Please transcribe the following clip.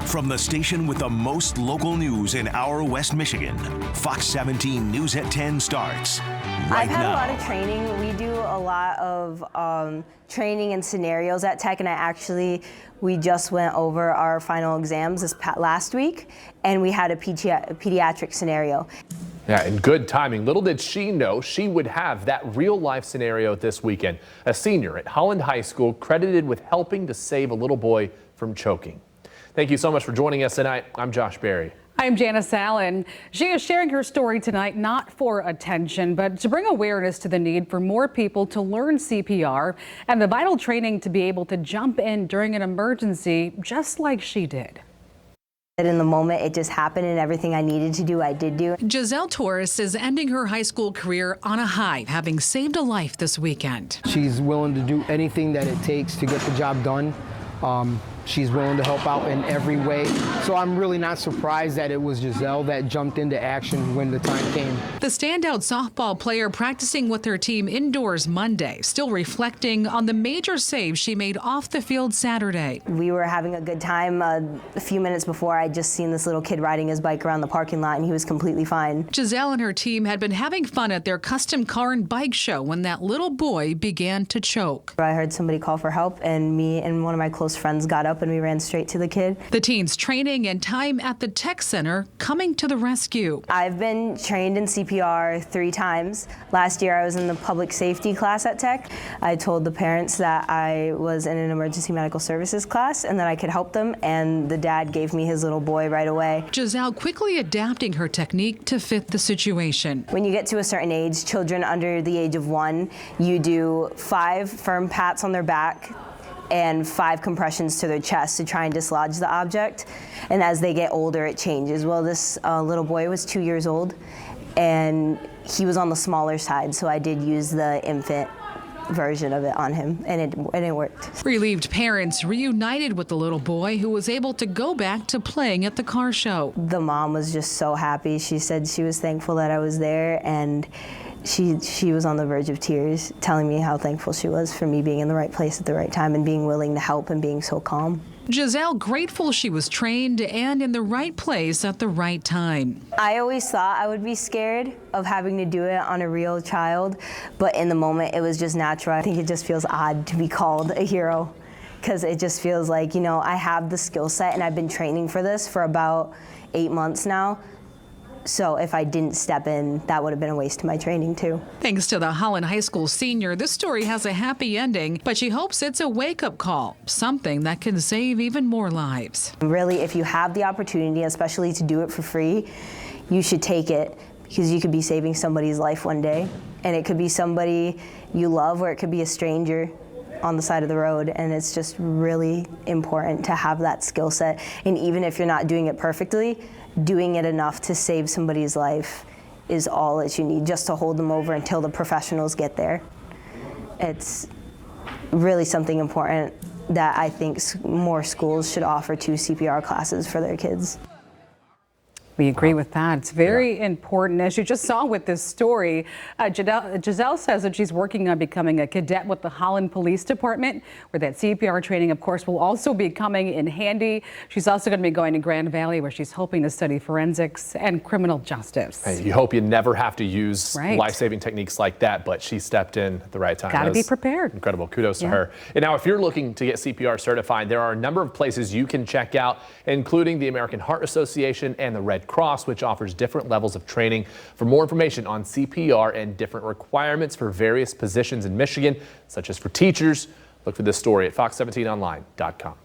From the station with the most local news in our West Michigan, Fox 17 News at 10 starts right I've had now. a lot of training. We do a lot of training and scenarios at Tech, and we just went over our final exams last week, and we had a pediatric scenario. Yeah, and good timing. Little did she know she would have that real-life scenario this weekend. A senior at Holland High School credited with helping to save a little boy from choking. Thank you so much for joining us tonight. I'm Josh Berry. I'm Janice Allen. She is sharing her story tonight, not for attention, but to bring awareness to the need for more people to learn CPR and the vital training to be able to jump in during an emergency, just like she did. In the moment, it just happened, and everything I needed to do, I did do. Giselle Torres is ending her high school career on a high, having saved a life this weekend. She's willing to do anything that it takes to get the job done. She's willing to help out in every way. So I'm really not surprised that it was Giselle that jumped into action when the time came. The standout softball player practicing with her team indoors Monday, still reflecting on the major save she made off the field Saturday. We were having a good time. A few minutes before, I just seen this little kid riding his bike around the parking lot, and he was completely fine. Giselle and her team had been having fun at their custom car and bike show when that little boy began to choke. I heard somebody call for help, and me and one of my close friends got up and we ran straight to the kid. The team's training and time at the tech center coming to the rescue. I've been trained in CPR 3 times. Last year I was in the public safety class at Tech. I told the parents that I was in an emergency medical services class and that I could help them, and the dad gave me his little boy right away. Giselle quickly adapting her technique to fit the situation. When you get to a certain age, children under the age of 1, you do 5 firm pats on their back and 5 compressions to their chest to try and dislodge the object. And as they get older, it changes. Well, this little boy was 2 years old, and he was on the smaller side, so I did use the infant version of it on him, and it worked. Relieved parents reunited with the little boy, who was able to go back to playing at the car show. The mom was just so happy. She said she was thankful that I was there, and she was on the verge of tears, telling me how thankful she was for me being in the right place at the right time and being willing to help and being so calm. Giselle grateful she was trained and in the right place at the right time. I always thought I would be scared of having to do it on a real child, but in the moment it was just natural. I think it just feels odd to be called a hero, because it just feels like, you know, I have the skill set and I've been training for this for about 8 months now. So if I didn't step in, that would have been a waste of my training too. Thanks to the Holland High School senior, this story has a happy ending, but she hopes it's a wake-up call, something that can save even more lives. Really, if you have the opportunity, especially to do it for free, you should take it, because you could be saving somebody's life one day, and it could be somebody you love, or it could be a stranger on the side of the road, and it's just really important to have that skill set. And even if you're not doing it perfectly, doing it enough to save somebody's life is all that you need, just to hold them over until the professionals get there. It's really something important that I think more schools should offer 2 CPR classes for their kids. We agree with that. It's very important. As you just saw with this story, Giselle says that she's working on becoming a cadet with the Holland Police Department, where that CPR training, of course, will also be coming in handy. She's also going to be going to Grand Valley, where she's hoping to study forensics and criminal justice. Hey, you hope you never have to use life-saving techniques like that, but she stepped in at the right time. Got to be prepared. Incredible. Kudos to her. And now, if you're looking to get CPR certified, there are a number of places you can check out, including the American Heart Association and the Red Cross, which offers different levels of training. For more information on CPR and different requirements for various positions in Michigan, such as for teachers, look for this story at fox17online.com.